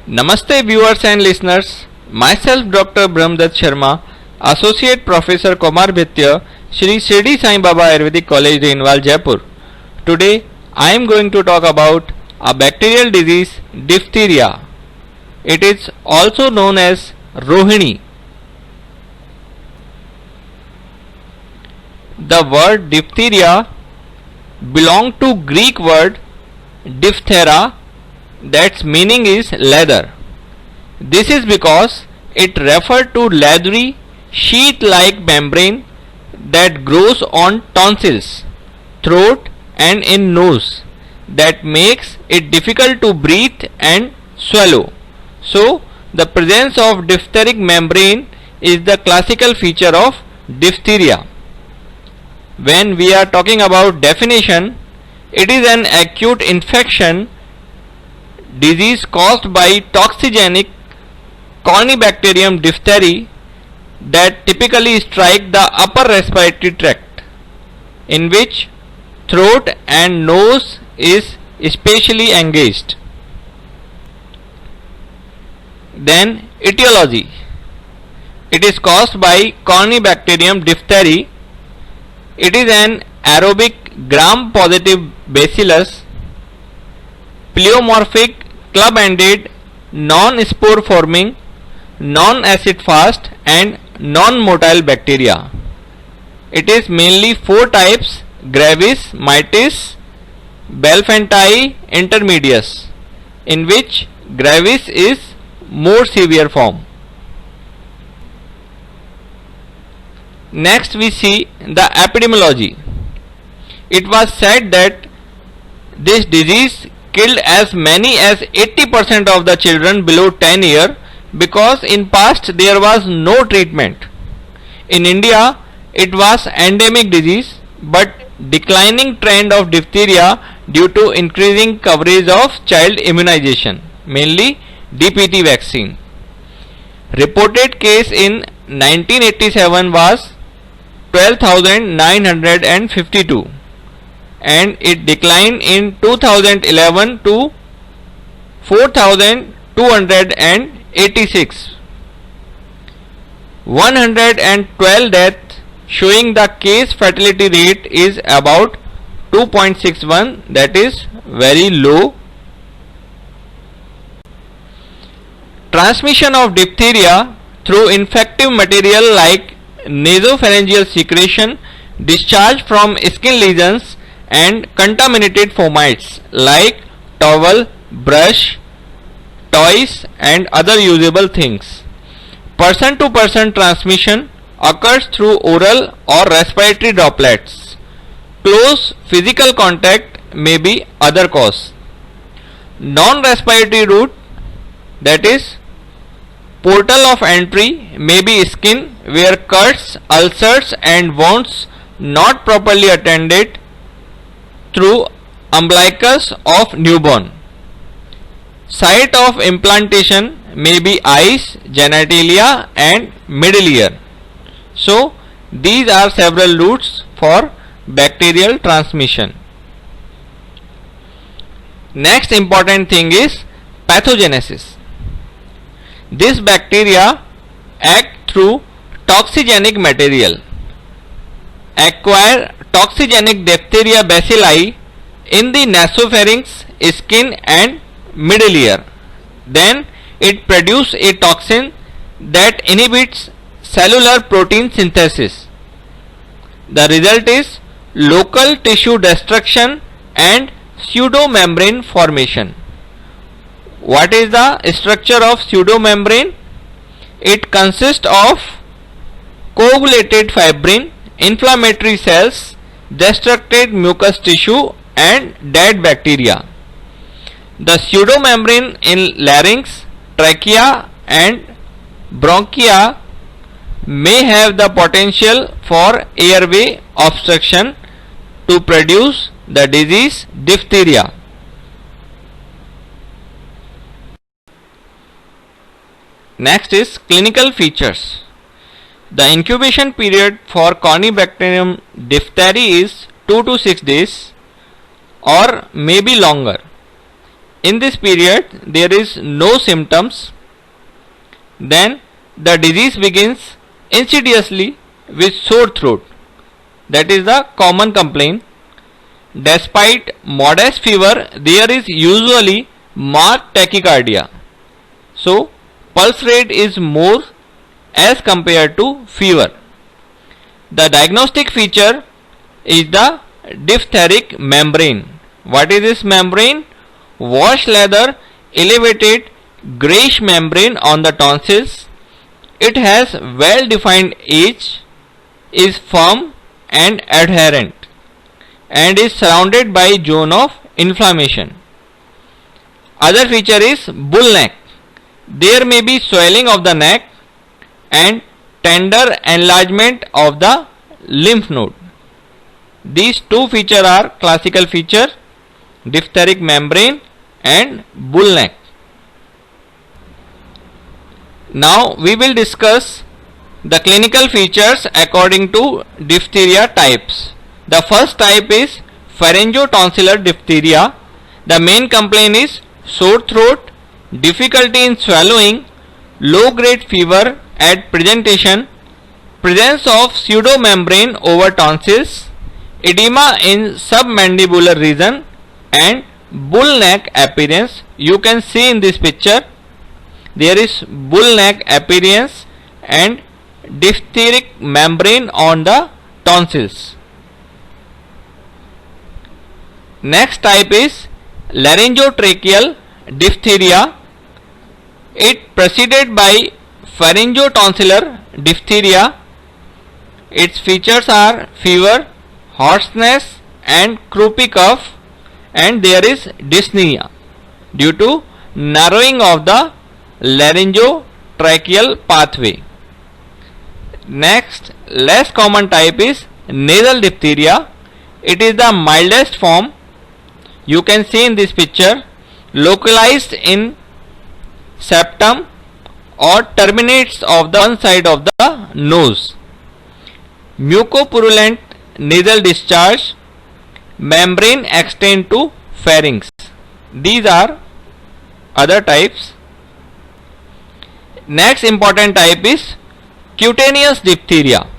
Namaste viewers and listeners. Myself Dr. Brahmdatt Sharma, Associate Professor Komar Bhitya, Shri Shirdi Sai Baba Ayurvedic College, Reinwal, Jaipur. Today I am going to talk about a bacterial disease, diphtheria. It is also known as Rohini. The word diphtheria belongs to Greek word diphthera, that's meaning is leather. This is because it refers to leathery sheet-like membrane that grows on tonsils, throat and in nose that makes it difficult to breathe and swallow. So the presence of diphtheric membrane is the classical feature of diphtheria. When we are talking about definition, it is an acute infection disease caused by toxigenic Corynebacterium diphtheriae that typically strike the upper respiratory tract, in which throat and nose is especially engaged. Then etiology. It is caused by Corynebacterium diphtheriae. It is an aerobic gram-positive bacillus, pleomorphic, club-ended, non-spore forming, non-acid fast and non-motile bacteria. It is mainly four types: gravis, mitis, belfanti, intermedius, in which gravis is more severe form. Next we see the epidemiology. It was said that this disease killed as many as 80% of the children below 10 years because in past there was no treatment. In India it was endemic disease but declining trend of diphtheria due to increasing coverage of child immunization, mainly DPT vaccine. Reported case in 1987 was 12,952 and it declined in 2011 to 4,286. 112 deaths, showing the case fatality rate is about 2.61, that is very low. Transmission of diphtheria through infective material like nasopharyngeal secretion, discharge from skin lesions and contaminated fomites like towel, brush, toys and other usable things. Person to person transmission occurs through oral or respiratory droplets. Close physical contact may be other cause. Non-respiratory route, that is portal of entry, may be skin where cuts, ulcers and wounds not properly attended through umbilicus of newborn. Site of implantation may be eyes, genitalia and middle ear. So these are several routes for bacterial transmission. Next important thing is pathogenesis. This bacteria act through toxigenic material. Acquire toxigenic diphtheria bacilli in the nasopharynx, skin and middle ear. Then it produces a toxin that inhibits cellular protein synthesis. The result is local tissue destruction and pseudomembrane formation. What is the structure of pseudomembrane? It consists of coagulated fibrin, inflammatory cells, destructed mucous tissue and dead bacteria. The pseudomembrane in larynx, trachea and bronchia may have the potential for airway obstruction to produce the disease diphtheria. Next is clinical features. The incubation period for Corynebacterium diphtheriae is 2 to 6 days or may be longer. In this period there is no symptoms. Then the disease begins insidiously with sore throat. That is the common complaint. Despite modest fever, there is usually marked tachycardia. So pulse rate is more as compared to fever. The diagnostic feature is the diphtheric membrane. What is this membrane? Wash leather elevated grayish membrane on the tonsils. It has well defined edge, is firm and adherent, and is surrounded by zone of inflammation. Other feature is bull neck. There may be swelling of the neck and tender enlargement of the lymph node. These two features are classical feature, diphtheric membrane and bull neck. Now we will discuss the clinical features according to diphtheria types. The first type is pharyngotonsillar diphtheria. The main complaint is sore throat, difficulty in swallowing, low grade fever at presentation, presence of pseudomembrane over tonsils, edema in submandibular region and bull neck appearance. You can see in this picture there is bull neck appearance and diphtheric membrane on the tonsils. Next type is laryngotracheal diphtheria. It preceded by pharyngotonsillar diphtheria. Its features are fever, hoarseness and croupy cough, and there is dyspnea due to narrowing of the laryngotracheal pathway. Next, less common type is nasal diphtheria. It is the mildest form. You can see in this picture, localized in septum or terminates of the one side of the nose. Mucopurulent nasal discharge, membrane extend to pharynx. These are other types. Next important type is cutaneous diphtheria.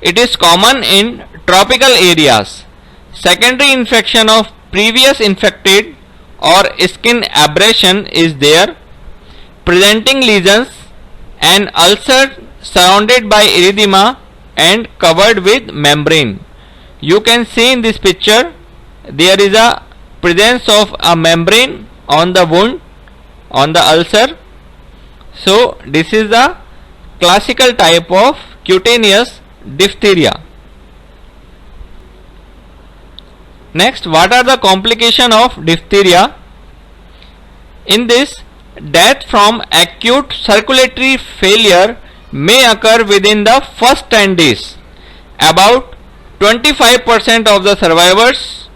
It is common in tropical areas. Secondary infection of previous infected or skin abrasion is there. Presenting lesions, an ulcer surrounded by erythema and covered with membrane. You can see in this picture there is a presence of a membrane on the wound, on the ulcer. So this is the classical type of cutaneous diphtheria. Next, what are the complications of diphtheria? In this, death from acute circulatory failure may occur within the first 10 days. About 25% of the survivors.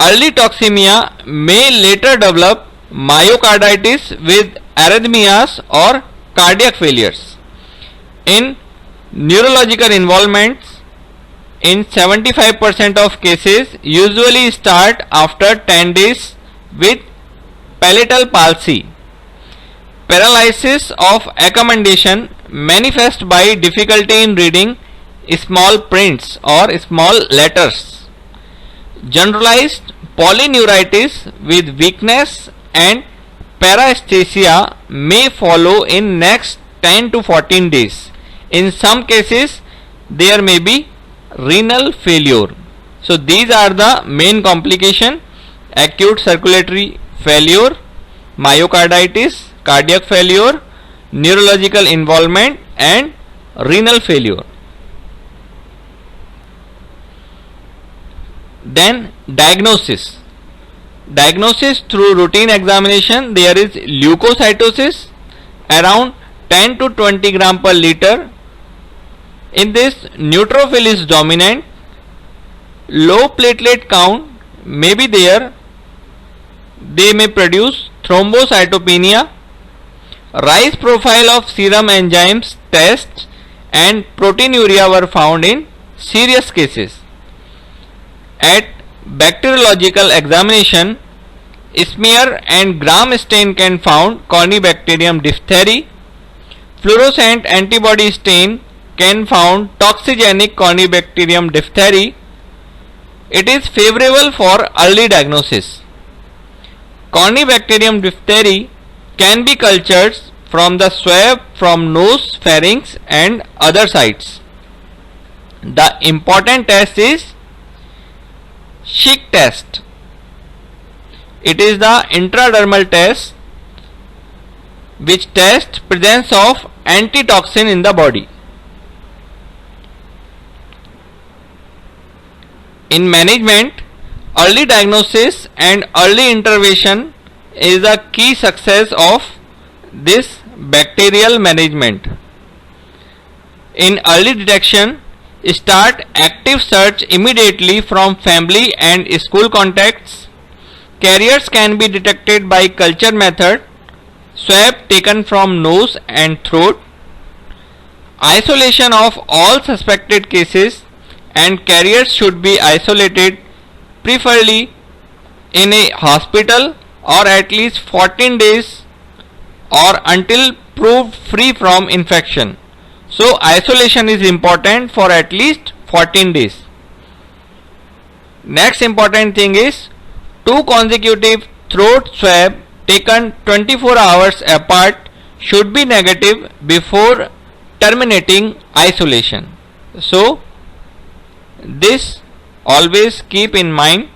Early toxemia may later develop myocarditis with arrhythmias or cardiac failures. In neurological involvements, in 75% of cases usually start after 10 days with palatal palsy. Paralysis of accommodation manifest by difficulty in reading small prints or small letters. Generalized polyneuritis with weakness and paresthesia may follow in next 10 to 14 days. In some cases there may be renal failure. So these are the main complication: acute circulatory failure, myocarditis, cardiac failure, neurological involvement and renal failure. Then diagnosis. Diagnosis through routine examination. There is leukocytosis around 10 to 20 gram per liter. In this, neutrophil is dominant. Low platelet count may be there. They may produce thrombocytopenia. Rise profile of serum enzymes tests and proteinuria were found in serious cases. At bacteriological examination, smear and gram stain can found Corynebacterium diphtheriae. Fluorescent antibody stain can found toxigenic Corynebacterium diphtheriae. It is favorable for early diagnosis. Corynebacterium diphtheriae can be cultured from the swab from nose, pharynx and other sites. The important test is Schick test. It is the intradermal test which tests presence of antitoxin in the body. In management, early diagnosis and early intervention is the key success of this bacterial management. In early detection, start active search immediately from family and school contacts. Carriers can be detected by culture method, swab taken from nose and throat. Isolation of all suspected cases and carriers should be isolated, preferably in a hospital or at least 14 days or until proved free from infection. So isolation is important for at least 14 days. Next important thing is 2 consecutive throat swab taken 24 hours apart should be negative before terminating isolation. So this always keep in mind.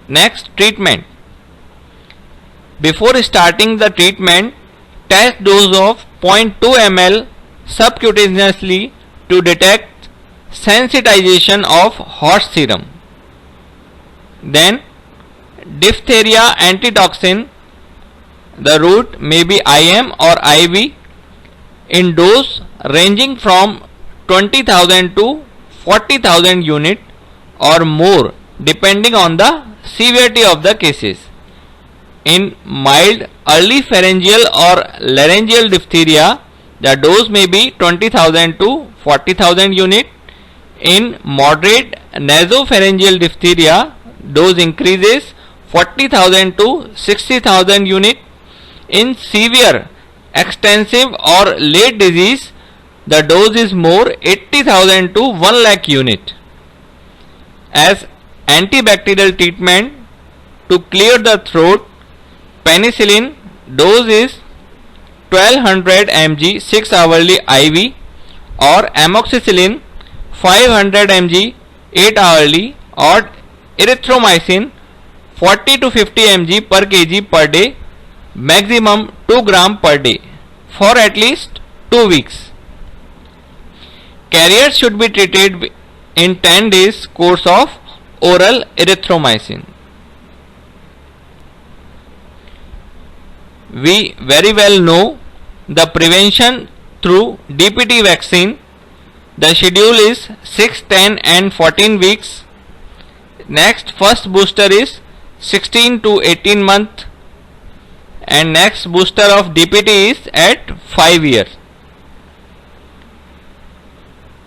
Next, treatment. Before starting the treatment, test dose of 0.2 ml subcutaneously to detect sensitization of horse serum. Then diphtheria antitoxin, the route may be IM or IV in dose ranging from 20,000 to 40,000 unit or more depending on the severity of the cases. In mild early pharyngeal or laryngeal diphtheria, the dose may be 20,000 to 40,000 unit. In moderate nasopharyngeal diphtheria, dose increases 40,000 to 60,000 unit. In severe, extensive or late disease, the dose is more 80,000 to 1 lakh unit. As antibacterial treatment to clear the throat, penicillin dose is 1200 mg 6 hourly IV or amoxicillin 500 mg 8 hourly or erythromycin 40 to 50 mg per kg per day, maximum 2 gram per day for at least 2 weeks. Carriers should be treated in 10 days course of oral erythromycin. We very well know the prevention through DPT vaccine. The schedule is 6, 10 and 14 weeks. Next, first booster is 16 to 18 month and next booster of DPT is at 5 years.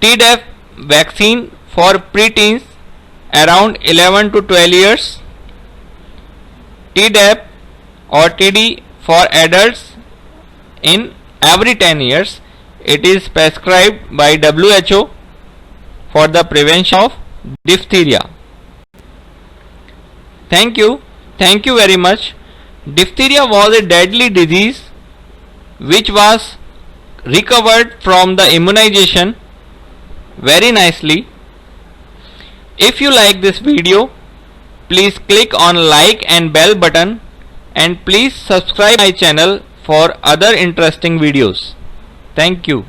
Tdap vaccine for preteens around 11 to 12 years. Tdap or TD for adults in every 10 years. It is prescribed by WHO for the prevention of diphtheria. Thank you very much. Diphtheria was a deadly disease which was recovered from the immunization very nicely. If you like this video, please click on like and bell button and please subscribe my channel for other interesting videos. Thank you.